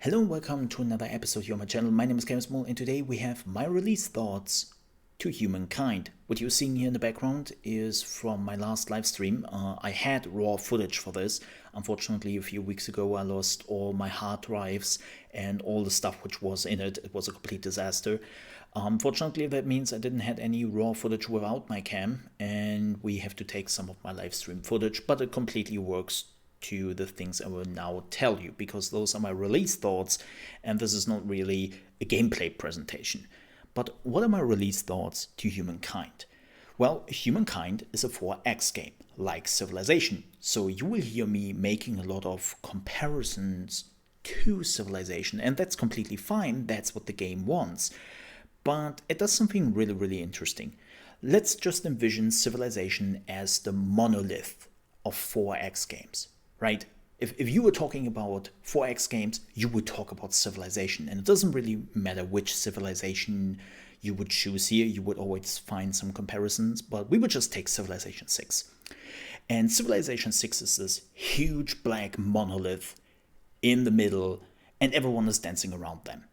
Hello and welcome to another episode here on my channel. My name is ChaosMole and today we have my release thoughts to Humankind. What you're seeing here in the background is from my last live stream. I had raw footage for this. Unfortunately, a few weeks ago I lost all my hard drives and all the stuff which was in it. It was a complete disaster. Unfortunately, that means I didn't have any raw footage without my cam, and we have to take some of my live stream footage, but it completely works to the things I will now tell you, because those are my release thoughts and this is not really a gameplay presentation. But what are my release thoughts to Humankind? Well, Humankind is a 4X game, like Civilization, so you will hear me making a lot of comparisons to Civilization, and that's completely fine, that's what the game wants. But it does something really interesting. Let's just envision Civilization as the monolith of 4X games. Right? If you were talking about 4X games, you would talk about Civilization. And it doesn't really matter which Civilization you would choose here. You would always find some comparisons. But we would just take Civilization 6. And Civilization 6 is this huge black monolith in the middle. And everyone is dancing around them.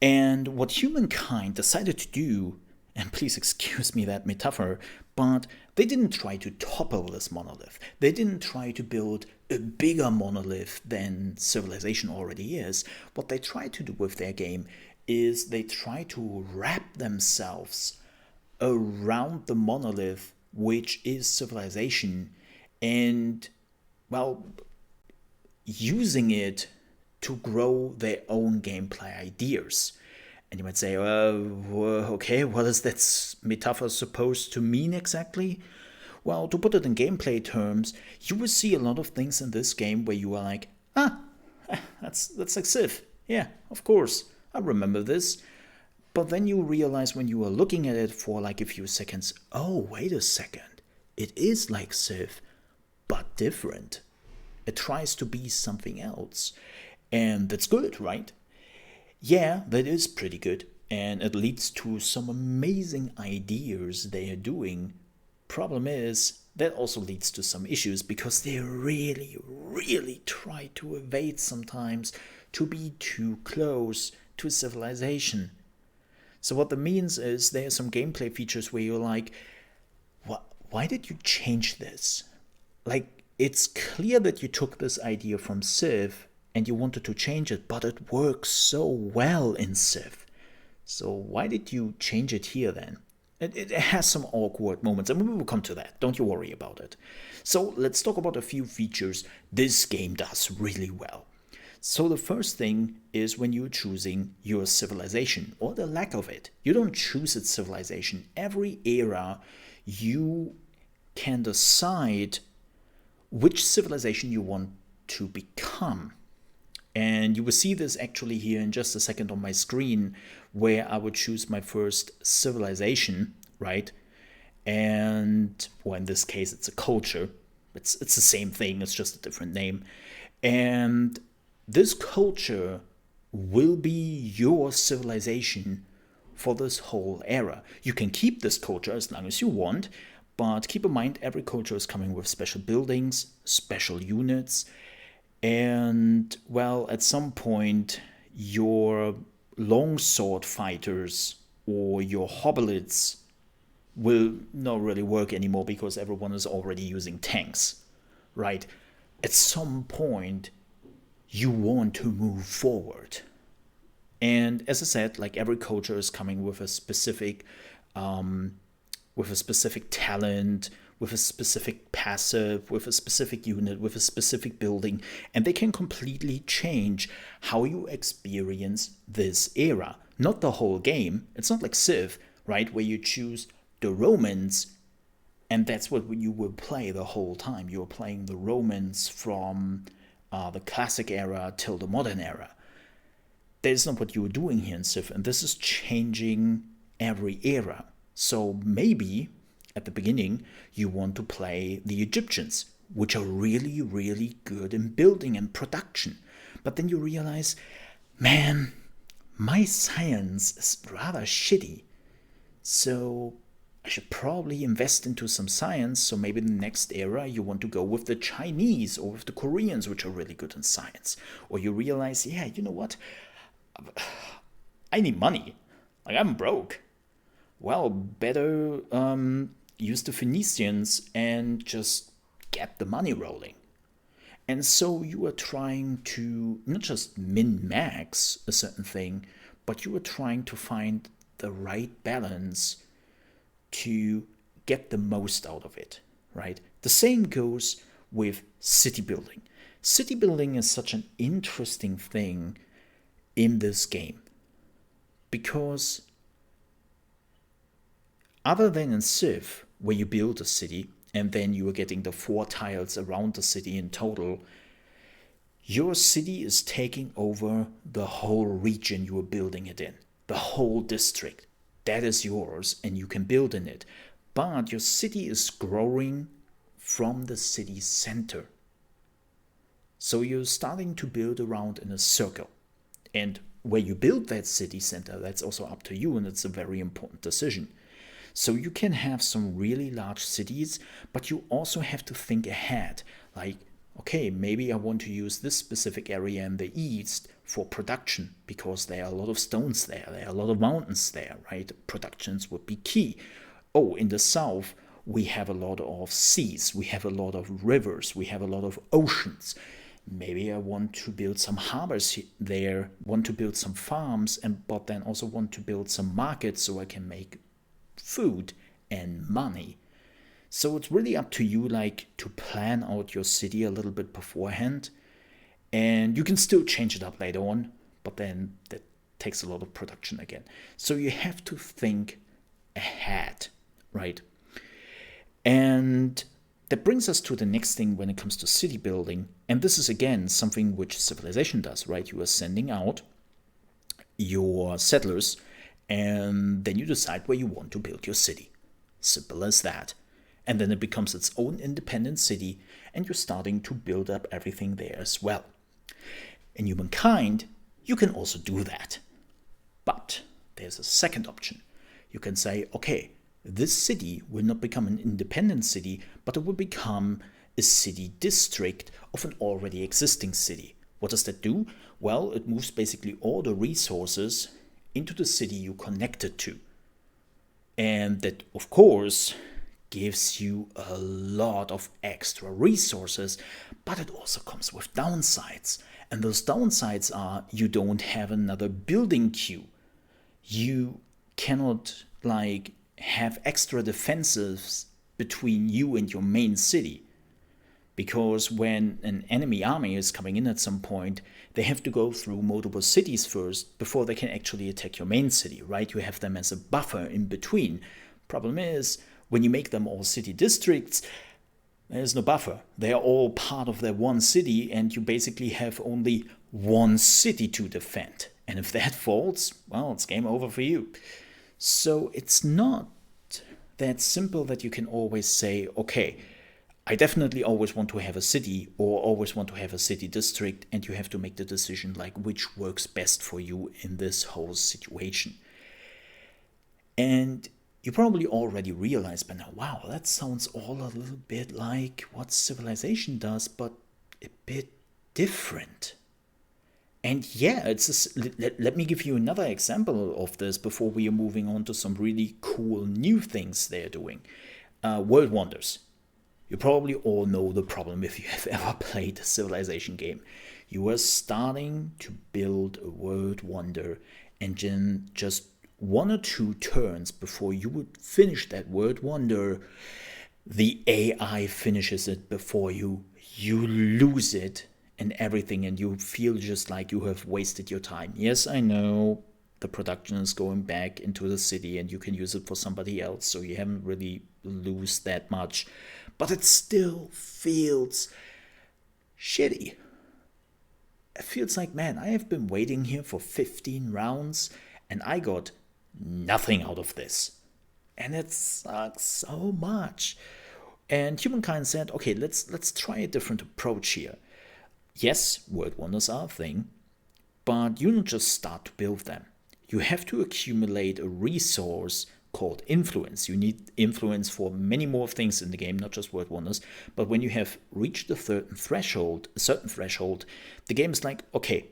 And what Humankind decided to do, and please excuse me that metaphor, but they didn't try to topple this monolith. They didn't try to build a bigger monolith than Civilization already is. What they tried to do with their game is they try to wrap themselves around the monolith, which is Civilization, and, well, using it to grow their own gameplay ideas. And you might say, okay, what is that metaphor supposed to mean exactly? Well, to put it in gameplay terms, you will see a lot of things in this game where you are like, that's like Civ. Yeah, of course, I remember this. But then you realize when you are looking at it for like a few seconds, oh, wait a second, it is like Civ, but different. It tries to be something else. And that's good, right? Yeah, that is pretty good, and it leads to some amazing ideas they are doing. Problem is, that also leads to some issues because they really try to evade sometimes to be too close to Civilization. So what that means is there are some gameplay features where you're like, why did you change this? Like, it's clear that you took this idea from Civ and you wanted to change it, but it works so well in Civ. So why did you change it here then? It has some awkward moments, and we will come to that. Don't you worry about it. So let's talk about a few features this game does really well. So the first thing is when you're choosing your civilization, or the lack of it. You don't choose its civilization. Every era, you can decide which civilization you want to become. And you will see this actually here in just a second on my screen, where I would choose my first civilization, right? And, well, in this case, it's a culture. It's the same thing, it's just a different name. And this culture will be your civilization for this whole era. You can keep this culture as long as you want, but keep in mind every culture is coming with special buildings, special units, and, well, at some point, your longsword fighters or your hoplites will not really work anymore because everyone is already using tanks, right? At some point, you want to move forward. And as I said, like every culture is coming with a specific talent, with a specific passive, with a specific unit, with a specific building, and they can completely change how you experience this era. Not the whole game. It's not like Civ, right, where you choose the Romans, and that's what you will play the whole time. You're playing the Romans from the classic era till the modern era. That is not what you were doing here in Civ, and this is changing every era. So maybe at the beginning, you want to play the Egyptians, which are really good in building and production. But then you realize, man, my science is rather shitty. So I should probably invest into some science, so maybe in the next era you want to go with the Chinese or with the Koreans, which are really good in science. Or you realize, yeah, you know what? I need money. Like, I'm broke. Well, better use the Phoenicians and just get the money rolling. And so you are trying to not just min max a certain thing, but you are trying to find the right balance to get the most out of it, right? The same goes with city building. City building is such an interesting thing in this game because other than in Civ, where you build a city and then you are getting the 4 tiles around the city in total, your city is taking over the whole region you are building it in, the whole district. That is yours and you can build in it. But your city is growing from the city center. So you're starting to build around in a circle. And where you build that city center, that's also up to you, and it's a very important decision. So you can have some really large cities, but you also have to think ahead. Like, okay, maybe I want to use this specific area in the east for production because there are a lot of stones there are a lot of mountains there, right? Productions would be key. Oh, in the south, we have a lot of seas, we have a lot of rivers, we have a lot of oceans. Maybe I want to build some harbors there, want to build some farms, but then also want to build some markets so I can make food and money. So it's really up to you, like, to plan out your city a little bit beforehand. And you can still change it up later on, but then that takes a lot of production again. So you have to think ahead, right? And that brings us to the next thing when it comes to city building. And this is, again, something which civilization does, right? You are sending out your settlers, and then you decide where you want to build your city. Simple as that. And then it becomes its own independent city, and you're starting to build up everything there as well. In Humankind, you can also do that. But there's a second option. You can say, okay, this city will not become an independent city, but it will become a city district of an already existing city. What does that do? Well, it moves basically all the resources into the city you connected to. And that, of course, gives you a lot of extra resources, but it also comes with downsides. And those downsides are you don't have another building queue. You cannot, like, have extra defenses between you and your main city. Because when an enemy army is coming in at some point, they have to go through multiple cities first before they can actually attack your main city, right? You have them as a buffer in between. Problem is, when you make them all city districts, there's no buffer. They are all part of their one city, and you basically have only one city to defend. And if that falls, well, it's game over for you. So it's not that simple that you can always say, okay, I definitely always want to have a city or always want to have a city district, and you have to make the decision like which works best for you in this whole situation. And you probably already realized by now, wow, that sounds all a little bit like what civilization does, but a bit different. And yeah, let me give you another example of this before we are moving on to some really cool new things they're doing. World Wonders. You probably all know the problem if you have ever played a civilization game. You are starting to build a world wonder, and then just 1 or 2 turns before you would finish that world wonder, the AI finishes it before you. You lose it and everything, and you feel just like you have wasted your time. Yes, I know the production is going back into the city and you can use it for somebody else, so you haven't really lost that much, but it still feels shitty. It feels like, man, I have been waiting here for 15 rounds and I got nothing out of this. And it sucks so much. And Humankind said, okay, let's try a different approach here. Yes, world wonders are a thing, but you don't just start to build them. You have to accumulate a resource called influence. You need influence for many more things in the game, not just word wonders. But when you have reached a certain threshold, the game is like, okay,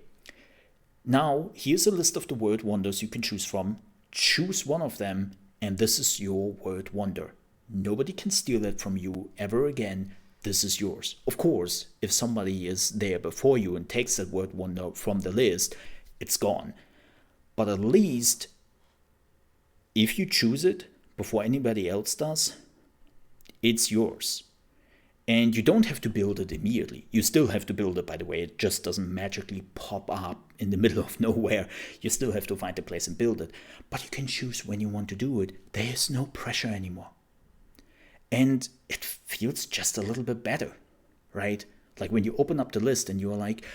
now here's a list of the word wonders you can choose from. Choose one of them, and this is your word wonder. Nobody can steal it from you ever again. This is yours. Of course, if somebody is there before you and takes that word wonder from the list, it's gone. But at least if you choose it before anybody else does, it's yours. And you don't have to build it immediately. You still have to build it, by the way. It just doesn't magically pop up in the middle of nowhere. You still have to find a place and build it. But you can choose when you want to do it. There is no pressure anymore. And it feels just a little bit better, right? Like when you open up the list and you're like,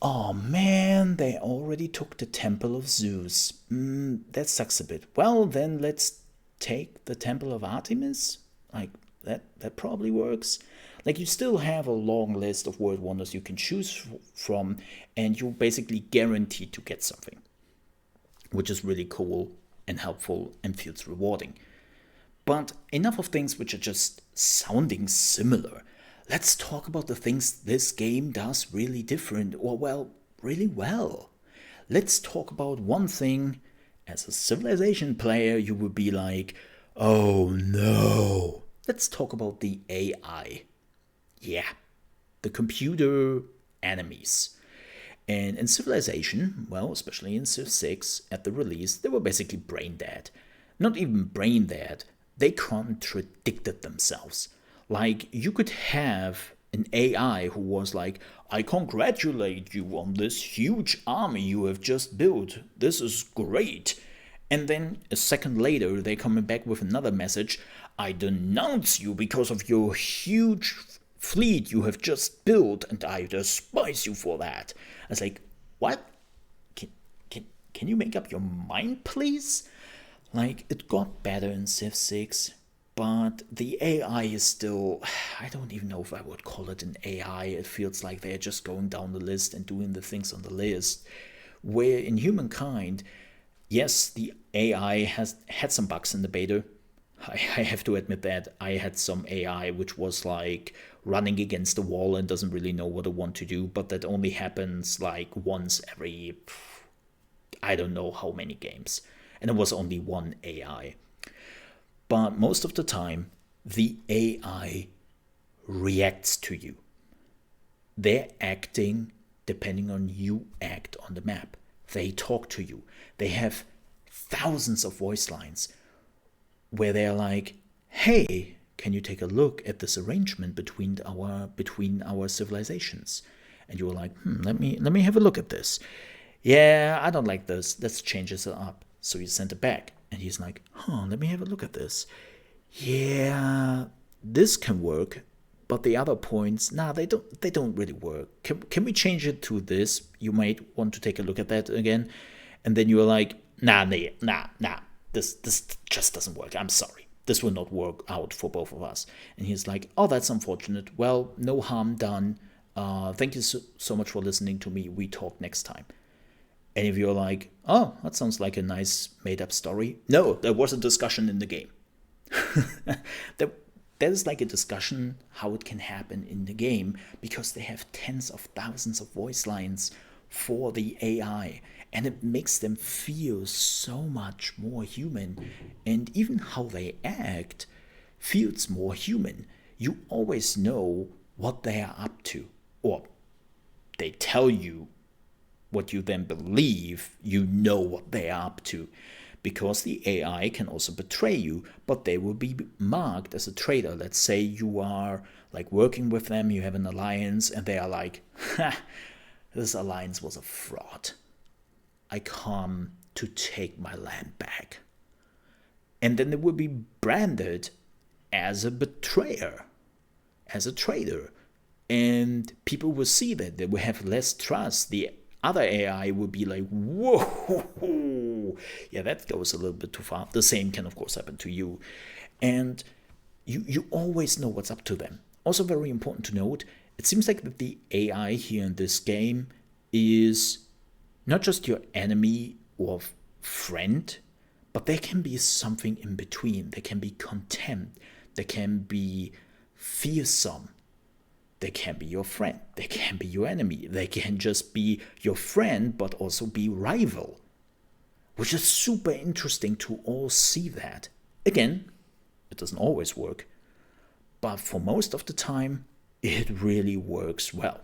oh man, they already took the Temple of Zeus. That sucks a bit. Well, then let's take the Temple of Artemis. Like, that probably works. Like, you still have a long list of word wonders you can choose from, and you're basically guaranteed to get something, which is really cool and helpful and feels rewarding. But enough of things which are just sounding similar. Let's talk about the things this game does really different, or well, really well. Let's talk about one thing. As a Civilization player, you would be like, oh no. Let's talk about the AI. Yeah, the computer enemies. And in Civilization, well, especially in Civ 6 at the release, they were basically brain dead. Not even brain dead, they contradicted themselves. Like, you could have an AI who was like, I congratulate you on this huge army you have just built. This is great. And then a second later, they're coming back with another message. I denounce you because of your huge fleet you have just built, and I despise you for that. I was like, what? Can you make up your mind, please? Like, it got better in Civ 6. But the AI is still, I don't even know if I would call it an AI. It feels like they're just going down the list and doing the things on the list. Where in Humankind, yes, the AI has had some bugs in the beta. I have to admit that. I had some AI which was like running against the wall and doesn't really know what it wants to do. But that only happens like once every, I don't know how many games. And it was only one AI. But most of the time, the AI reacts to you. They're acting depending on you act on the map. They talk to you. They have thousands of voice lines where they're like, hey, can you take a look at this arrangement between our civilizations? And you're like, let me have a look at this. Yeah, I don't like this. Let's change this up. So you send it back. And he's like, let me have a look at this. Yeah, this can work, but the other points, they don't really work. Can we change it to this? You might want to take a look at that again. And then you're like, nah, this just doesn't work. I'm sorry. This will not work out for both of us. And he's like, oh, that's unfortunate. Well, no harm done. Thank you so much for listening to me. We talk next time. And if you're like, oh, that sounds like a nice made-up story. No, there was a discussion in the game. There's like a discussion how it can happen in the game because they have tens of thousands of voice lines for the AI. And it makes them feel so much more human. And even how they act feels more human. You always know what they are up to. Or they tell you what you then believe, you know what they are up to. Because the AI can also betray you, but they will be marked as a traitor. Let's say you are like working with them, you have an alliance, and they are like, this alliance was a fraud. I come to take my land back. And then they will be branded as a betrayer, as a traitor. And people will see that. They will have less trust. The other AI would be like, whoa, yeah, that goes a little bit too far. The same can, of course, happen to you. And you always know what's up to them. Also very important to note, it seems like that the AI here in this game is not just your enemy or friend, But there can be something in between. There can be contempt. There can be fearsome. They can be your friend. They can be your enemy. They can just be your friend, but also be rival. Which is super interesting to all see that. Again, it doesn't always work. But for most of the time, it really works well.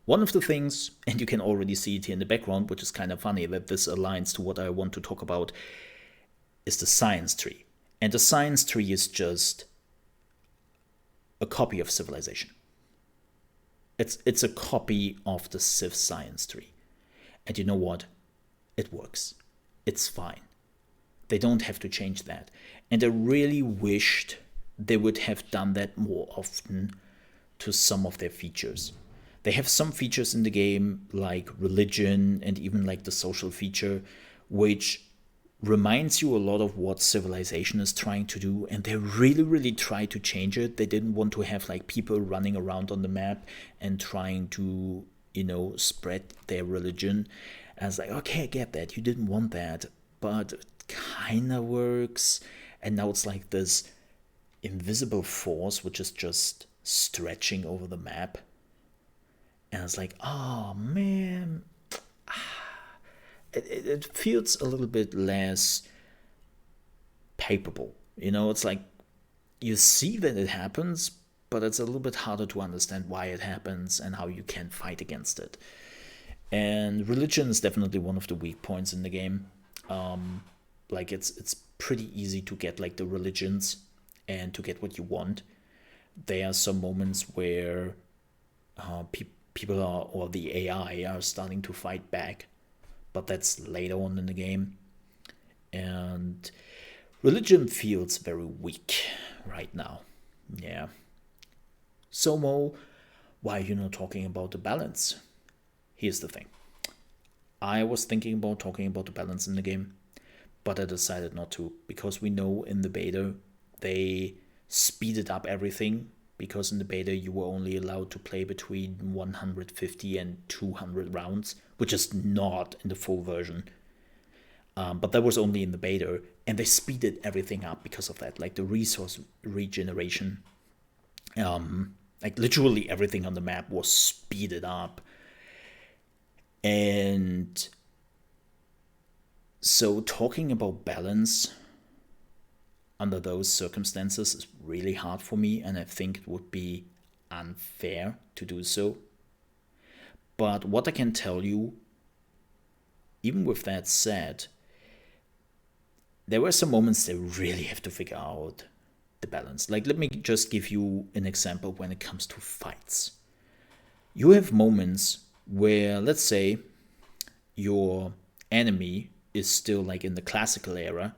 One of the things, and you can already see it here in the background, which is kind of funny that this aligns to what I want to talk about, is the science tree. And the science tree is just a copy of civilization. It's a copy of the Civ science tree. And you know what? It works. It's fine. They don't have to change that. And I really wished they would have done that more often to some of their features. They have some features in the game, like religion and even like the social feature, which reminds you a lot of what Civilization is trying to do, and they really try to change it. They didn't want to have like people running around on the map and trying to, spread their religion. And I was like, okay, I get that. You didn't want that, but it kind of works. And now it's like this invisible force which is just stretching over the map. And it's like, oh man, it feels a little bit less palpable. It's like you see that it happens, but it's a little bit harder to understand why it happens and how you can fight against it. And religion is definitely one of the weak points in the game. Like it's pretty easy to get like the religions and to get what you want. There are some moments where people are, or the AI are starting to fight back, but that's later on in the game. And religion feels very weak right now. Yeah. So Mo, why are you not talking about the balance? Here's the thing. I was thinking about talking about the balance in the game, but I decided not to, because we know in the beta they speeded up everything, because in the beta you were only allowed to play between 150 and 200 rounds, which is not in the full version. But that was only in the beta, and they speeded everything up because of that, like the resource regeneration. Like literally everything on the map was speeded up. And so talking about balance under those circumstances is really hard for me, and I think it would be unfair to do so. But what I can tell you, even with that said, there were some moments they really have to figure out the balance. Like, let me just give you an example when it comes to fights. You have moments where, let's say, your enemy is still like in the classical era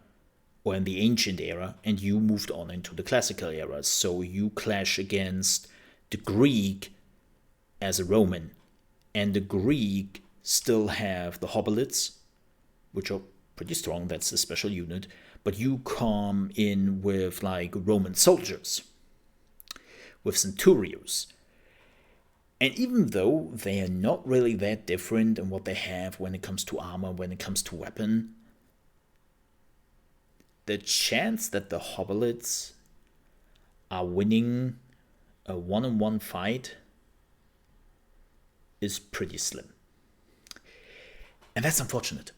or in the ancient era, and you moved on into the classical era. So you clash against the Greek as a Roman, and the Greek still have the hoplites, which are pretty strong. That's a special unit. But you come in with like Roman soldiers, with centurions. And even though they are not really that different in what they have when it comes to armor, when it comes to weapon, the chance that the hoplites are winning a one-on-one fight is pretty slim. And that's unfortunate.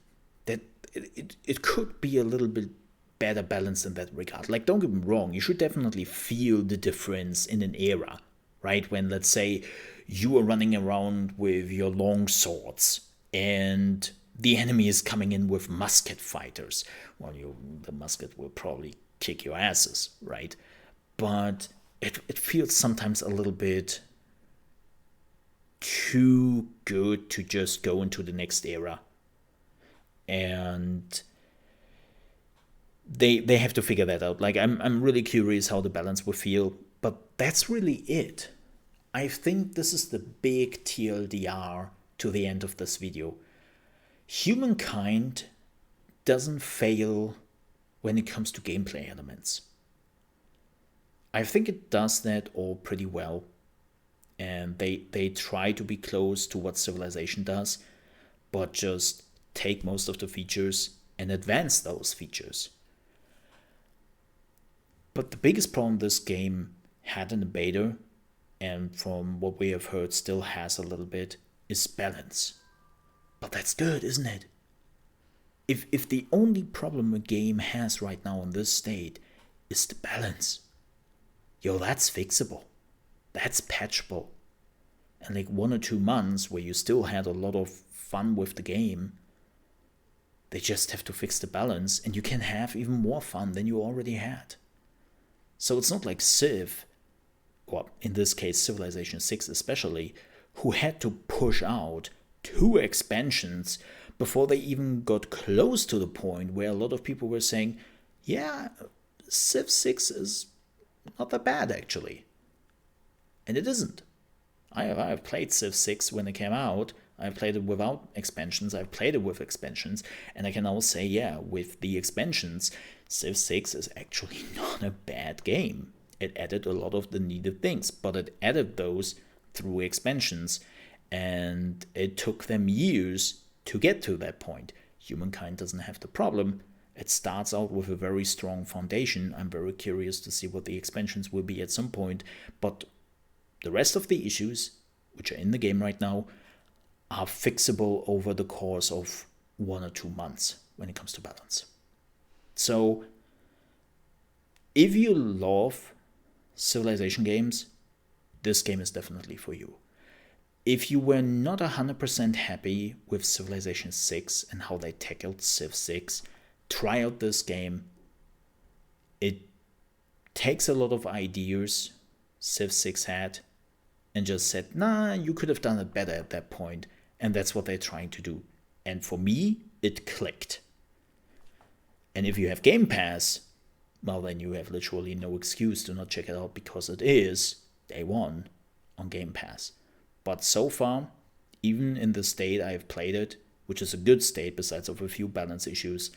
That it could be a little bit better balanced in that regard. Like, don't get me wrong, you should definitely feel the difference in an era, right? When, let's say, you are running around with your long swords and the enemy is coming in with musket fighters. Well, the musket will probably kick your asses, right? But it feels sometimes a little bit too good to just go into the next era. And they have to figure that out. Like, I'm really curious how the balance will feel, but that's really it. I think this is the big TLDR to the end of this video. Humankind doesn't fail when it comes to gameplay elements. I think it does that all pretty well, and they try to be close to what Civilization does, but just take most of the features and advance those features. But the biggest problem this game had in the beta, and from what we have heard still has a little bit, is balance. But that's good, isn't it? If the only problem a game has right now in this state is the balance, yo, that's fixable. That's patchable. And like 1 or 2 months where you still had a lot of fun with the game, they just have to fix the balance and you can have even more fun than you already had. So it's not like Civ, or in this case Civilization 6 especially, who had to push out 2 expansions before they even got close to the point where a lot of people were saying, yeah, Civ 6 is not that bad actually. And it isn't. I've played Civ 6 when it came out. I've played it without expansions. I've played it with expansions. And I can now say, yeah, with the expansions, Civ 6 is actually not a bad game. It added a lot of the needed things, but it added those through expansions. And it took them years to get to that point. Humankind doesn't have the problem. It starts out with a very strong foundation. I'm very curious to see what the expansions will be at some point. But the rest of the issues, which are in the game right now, are fixable over the course of 1 or 2 months when it comes to balance. So, if you love Civilization games, this game is definitely for you. If you were not 100% happy with Civilization 6 and how they tackled Civ 6, try out this game. It takes a lot of ideas Civ 6 had and just said, nah, you could have done it better at that point. And that's what they're trying to do. And for me, it clicked. And if you have Game Pass, well, then you have literally no excuse to not check it out because it is day one on Game Pass. But so far, even in the state I have played it, which is a good state besides of a few balance issues,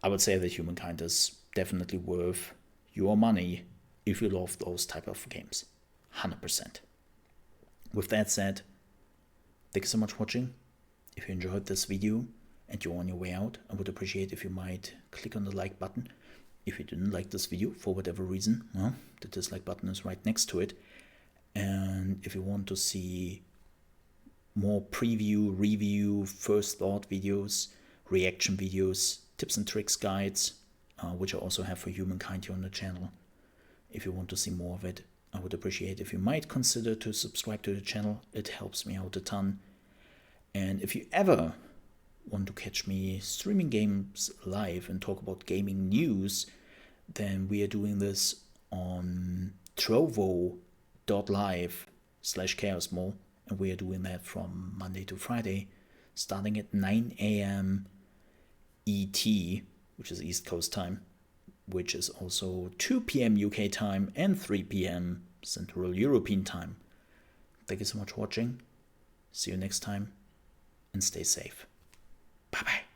I would say that Humankind is definitely worth your money if you love those type of games. 100%. With that said, thank you so much for watching. If you enjoyed this video and you're on your way out, I would appreciate if you might click on the like button. If you didn't like this video for whatever reason, well, the dislike button is right next to it. And if you want to see more preview, review, first thought videos, reaction videos, tips and tricks guides, which I also have for Humankind here on the channel, if you want to see more of it, I would appreciate if you might consider to subscribe to the channel. It helps me out a ton. And if you ever want to catch me streaming games live and talk about gaming news, then we are doing this on trovo.live/ChaosMole, and we are doing that from Monday to Friday, starting at 9 a.m. ET, which is East Coast time, which is also 2 p.m. UK time and 3 p.m. Central European time. Thank you so much for watching. See you next time, and stay safe. Bye-bye.